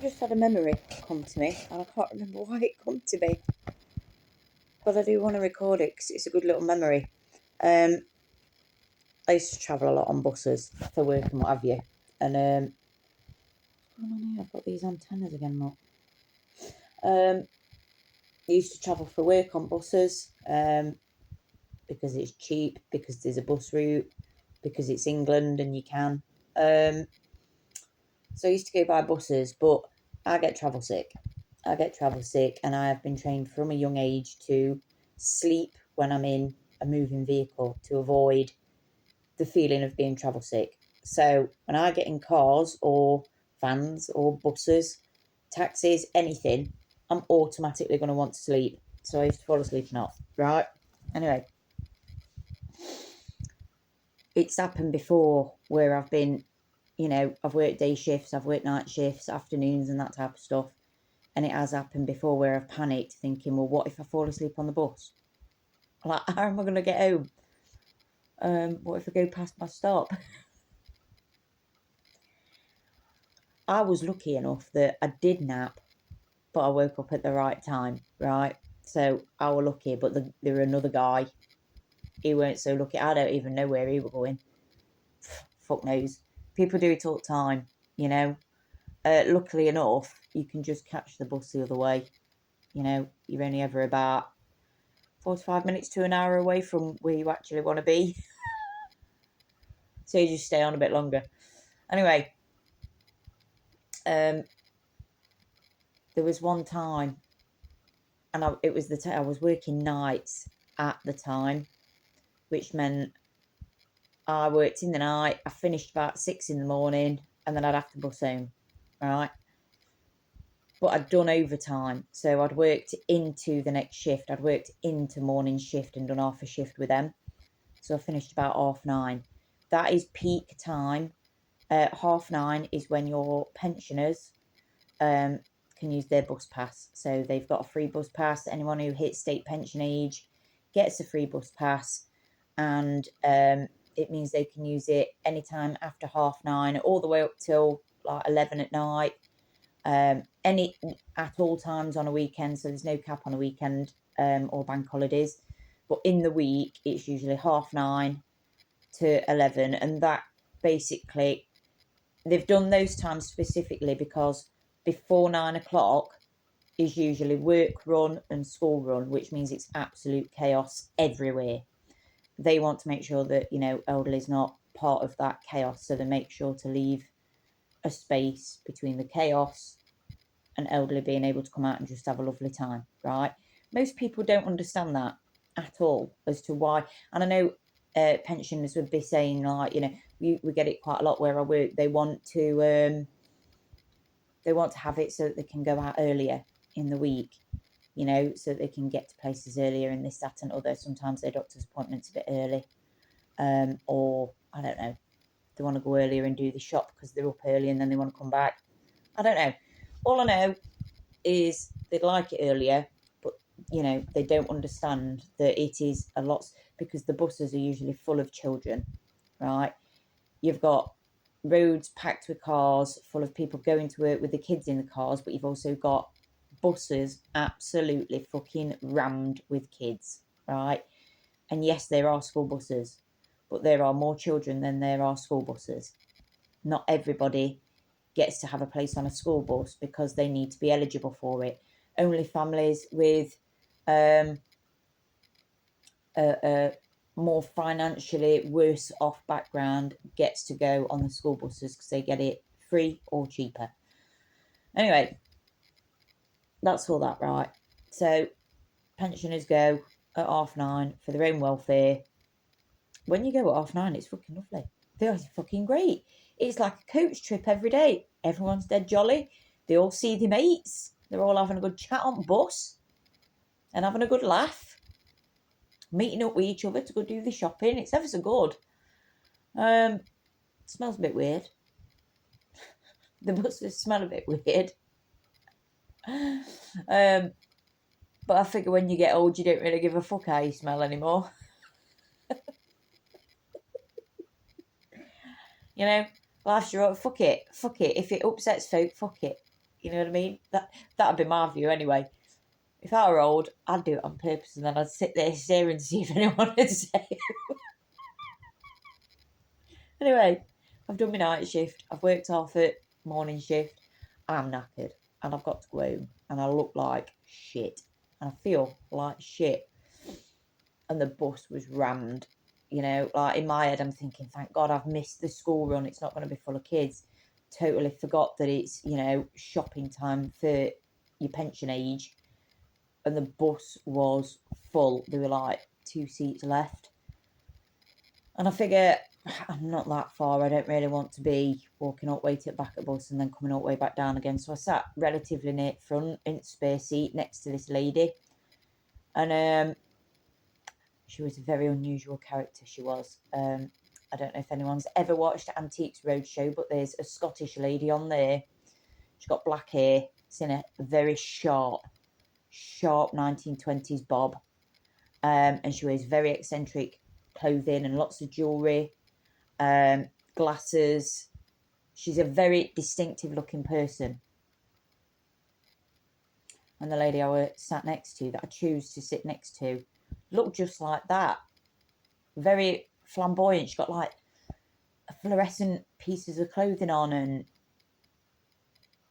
I've just had a memory come to me, and I can't remember why it come to me. But I do want to record it because it's a good little memory. I used to travel a lot on buses for work and what have you. And what's going on here? I've got these antennas again, look. I used to travel for work on buses because it's cheap, because there's a bus route, because it's England and you can. So I used to go by buses, but I get travel sick. And I have been trained from a young age to sleep when I'm in a moving vehicle to avoid the feeling of being travel sick. So when I get in cars or vans or buses, taxis, anything, I'm automatically going to want to sleep. So I used to fall asleep and off, right? Anyway, it's happened before where I've been, I've worked day shifts, I've worked night shifts, afternoons and that type of stuff. And it has happened before where I've panicked thinking, well, what if I fall asleep on the bus? Like, how am I going to get home? What if I go past my stop? I was lucky enough that I did nap, but I woke up at the right time, right? So I was lucky, but there were another guy. He weren't so lucky. I don't even know where he was going. Fuck knows. People do it all the time, Luckily enough, you can just catch the bus the other way. You're only ever about 45 minutes to an hour away from where you actually want to be. So you just stay on a bit longer. Anyway, there was one time, and I was working nights at the time, which meant I worked in the night. I finished about 6 in the morning, and then I'd have to bus home, right? But I'd done overtime, so I'd worked into the next shift. I'd worked into morning shift and done half a shift with them. So I finished about 9:30. That is peak time. 9:30 is when your pensioners can use their bus pass. So they've got a free bus pass. Anyone who hits state pension age gets a free bus pass, and it means they can use it anytime after 9:30 all the way up till like 11 at night. At all times on a weekend, so there's no cap on a weekend or bank holidays. But in the week, it's usually 9:30 to 11, and that basically they've done those times specifically because before 9 o'clock is usually work run and school run, which means it's absolute chaos everywhere. They want to make sure that, elderly is not part of that chaos. So they make sure to leave a space between the chaos and elderly being able to come out and just have a lovely time, right? Most people don't understand that at all as to why. And I know pensioners would be saying, like, we get it quite a lot where I work. They want to have it so that they can go out earlier in the week, so that they can get to places earlier and this, that and other. Sometimes their doctor's appointment's a bit early, or I don't know, they want to go earlier and do the shop because they're up early and then they want to come back. I don't know. All I know is they'd like it earlier, but they don't understand that it is a lot, because the buses are usually full of children, right? You've got roads packed with cars full of people going to work with the kids in the cars, but you've also got buses absolutely fucking rammed with kids, right? And yes, there are school buses, but there are more children than there are school buses. Not everybody gets to have a place on a school bus because they need to be eligible for it. Only families with a more financially worse off background gets to go on the school buses because they get it free or cheaper. Anyway, that's all that, right? So pensioners go at 9:30 for their own welfare. When you go at 9:30, it's fucking lovely. They're fucking great. It's like a coach trip every day. Everyone's dead jolly. They all see their mates. They're all having a good chat on the bus and having a good laugh. Meeting up with each other to go do the shopping. It's ever so good. It smells a bit weird. The buses smell a bit weird. But I figure when you get old, you don't really give a fuck how you smell anymore. Life's your own. Fuck it. If it upsets folk, fuck it. You know what I mean? That'd be my view anyway. If I were old, I'd do it on purpose, and then I'd sit there staring to see if anyone would say. Anyway, I've done my night shift. I've worked half at morning shift. I'm knackered, and I've got to go home, and I look like shit, and I feel like shit. And the bus was rammed. You know, like in my head, I'm thinking, thank God I've missed the school run. It's not going to be full of kids. Totally forgot that it's, you know, shopping time for your pension age. And the bus was full. There were like 2 seats left. And I figure, I'm not that far. I don't really want to be walking all the way to the back of the bus and then coming all the way back down again. So I sat relatively near front in the spare seat next to this lady. And she was a very unusual character, she was. I don't know if anyone's ever watched Antiques Roadshow, but there's a Scottish lady on there. She's got black hair. It's in a very sharp 1920s bob. And she wears very eccentric clothing and lots of jewellery, glasses. She's a very distinctive looking person. And the lady I was sat next to, that I choose to sit next to, looked just like that. Very flamboyant. She got like fluorescent pieces of clothing on, and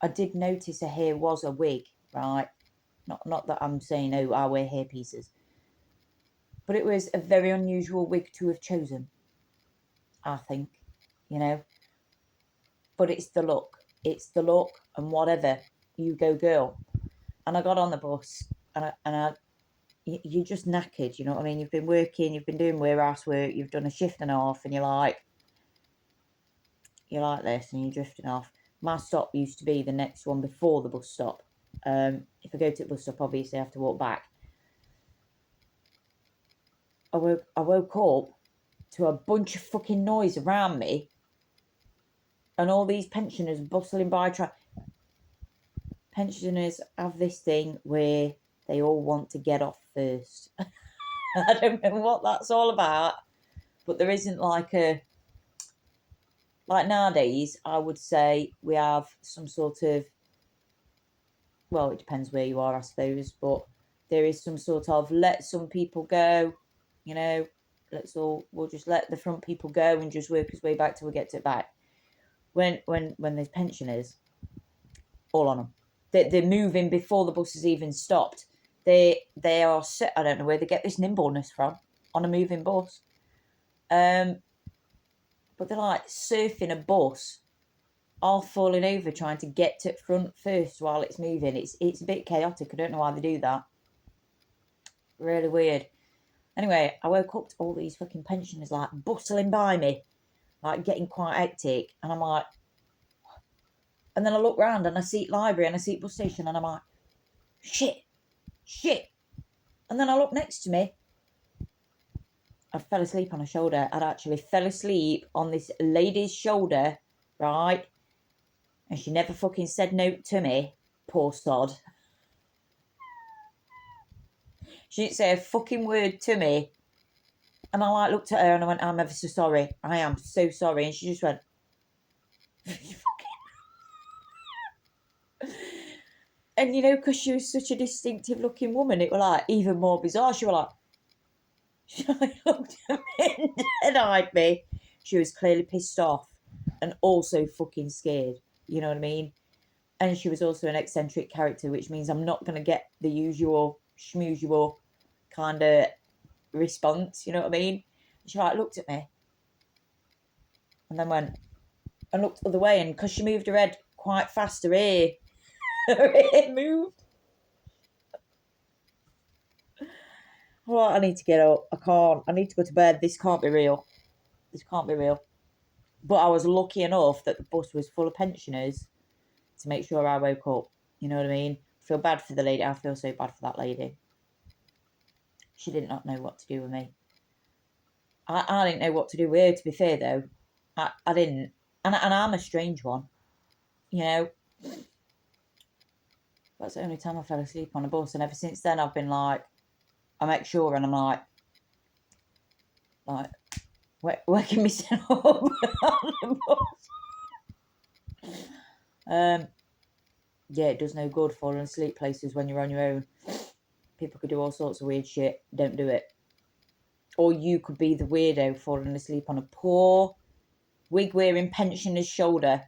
I did notice her hair was a wig, right? Not that I'm saying, oh, I wear hair pieces. But it was a very unusual wig to have chosen, I think, you know. But it's the look. It's the look, and whatever. You go, girl. And I got on the bus, and you're just knackered, you know what I mean? You've been working, you've been doing warehouse work, you've done a shift and a half, and you're like this, and you're drifting off. My stop used to be the next one before the bus stop. If I go to the bus stop, obviously I have to walk back. I woke up to a bunch of fucking noise around me, and all these pensioners bustling by. Pensioners have this thing where they all want to get off first. I don't know what that's all about, but there isn't like nowadays, I would say we have some sort of, well, it depends where you are, I suppose, but there is some sort of let some people go, you know, we'll just let the front people go and just work his way back till we get to the back. When there's pensioners, all on them. They're moving before the bus has even stopped. They are set. I don't know where they get this nimbleness from on a moving bus. But they're like surfing a bus, all falling over trying to get to front first while it's moving. It's a bit chaotic. I don't know why they do that. Really weird. Anyway, I woke up to all these fucking pensioners like bustling by me, like getting quite hectic, and I'm like, and then I look round and I see library and I see bus station, and I'm like, shit. And then I look next to me. I fell asleep on her shoulder. I'd actually fell asleep on this lady's shoulder, right? And she never fucking said no to me. Poor sod. She didn't say a fucking word to me. And I like looked at her and I went, I'm ever so sorry. I am so sorry. And she just went, and you know, because she was such a distinctive looking woman, it was like even more bizarre. She was like, she looked at me and dead-eyed me. She was clearly pissed off and also fucking scared. You know what I mean? And she was also an eccentric character, which means I'm not going to get the usual schmusual kind of response. You know what I mean? She like looked at me and then went and looked the other way, and because she moved her head quite fast, her ear moved. Oh, I need to get up. I can't. I need to go to bed. This can't be real. This can't be real. But I was lucky enough that the bus was full of pensioners to make sure I woke up. You know what I mean? I feel bad for the lady. I feel so bad for that lady. She did not know what to do with me. I didn't know what to do with her, to be fair, though. I didn't. And I'm a strange one. You know? That's the only time I fell asleep on a bus. And ever since then, I've been like, I make sure, and I'm like, waking myself up on the bus. Yeah, it does no good falling asleep places when you're on your own. People could do all sorts of weird shit. Don't do it. Or you could be the weirdo falling asleep on a poor wig-wearing pensioner's shoulder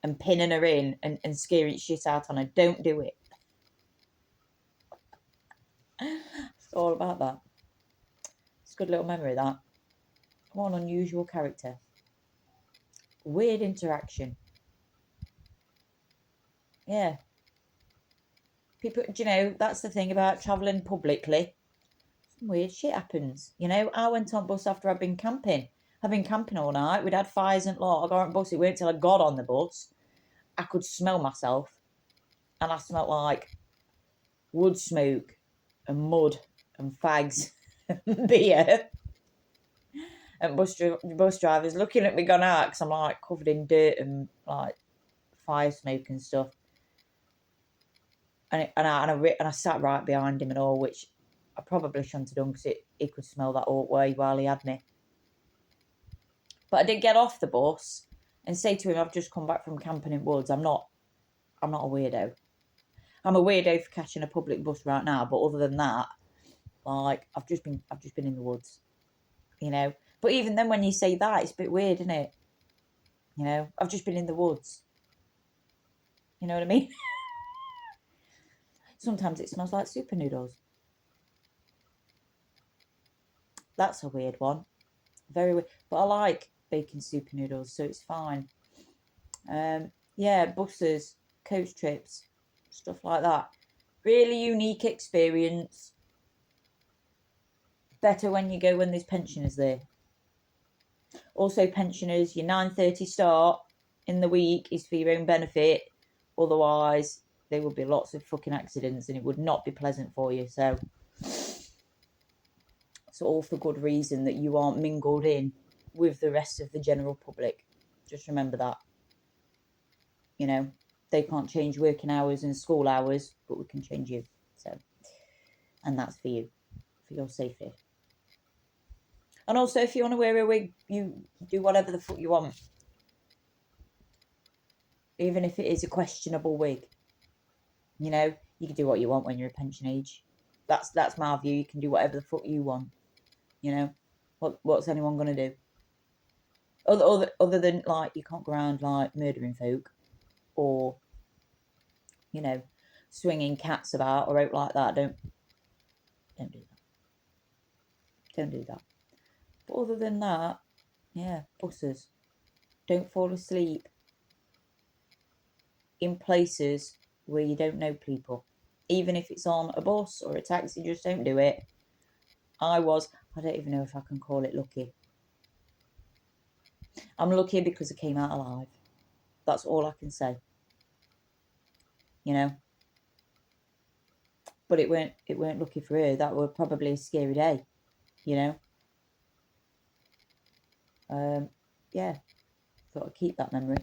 and pinning her in and scaring shit out on her. Don't do it. It's all about that. It's a good little memory, that. One unusual character. Weird interaction. Yeah. People, do you know, that's the thing about travelling publicly. Some weird shit happens. You know, I went on bus after I'd been camping. I've been camping all night. We'd had fires and lot. I got on bus. It weren't till I got on the bus I could smell myself. And I smelled like wood smoke and mud and fags and beer. And bus drivers looking at me gone out because I'm like covered in dirt and like fire smoke and stuff. And I sat right behind him and all, which I probably shouldn't have done because he could smell that all way while he had me. But I did get off the bus and say to him, I've just come back from camping in woods. I'm not a weirdo. I'm a weirdo for catching a public bus right now, but other than that, like I've just been in the woods, you know. But even then, when you say that, it's a bit weird, isn't it? You know, I've just been in the woods. You know what I mean? Sometimes it smells like super noodles. That's a weird one. Very weird. But I like bacon super noodles, so it's fine. Yeah, buses, coach trips, stuff like that. Really unique experience. Better when you go when there's pensioners there. Also, pensioners, your 9:30 start in the week is for your own benefit. Otherwise, there would be lots of fucking accidents and it would not be pleasant for you. So it's all for good reason that you aren't mingled in with the rest of the general public. Just remember that. You know, they can't change working hours and school hours, but we can change you. So, and that's for you, for your safety. And also, if you want to wear a wig, you do whatever the fuck you want. Even if it is a questionable wig. You know, you can do what you want when you're a pension age. That's my view. You can do whatever the fuck you want. You know, what's anyone gonna do? Other than like you can't go around like murdering folk, or you know, swinging cats about or out like that. Don't do that. Don't do that. But other than that, yeah, buses. Don't fall asleep in places where you don't know people. Even if it's on a bus or a taxi, just don't do it. I don't even know if I can call it lucky. I'm lucky because I came out alive. That's all I can say. You know. But it weren't lucky for her. That were probably a scary day. You know. Yeah. Thought I'd keep that memory.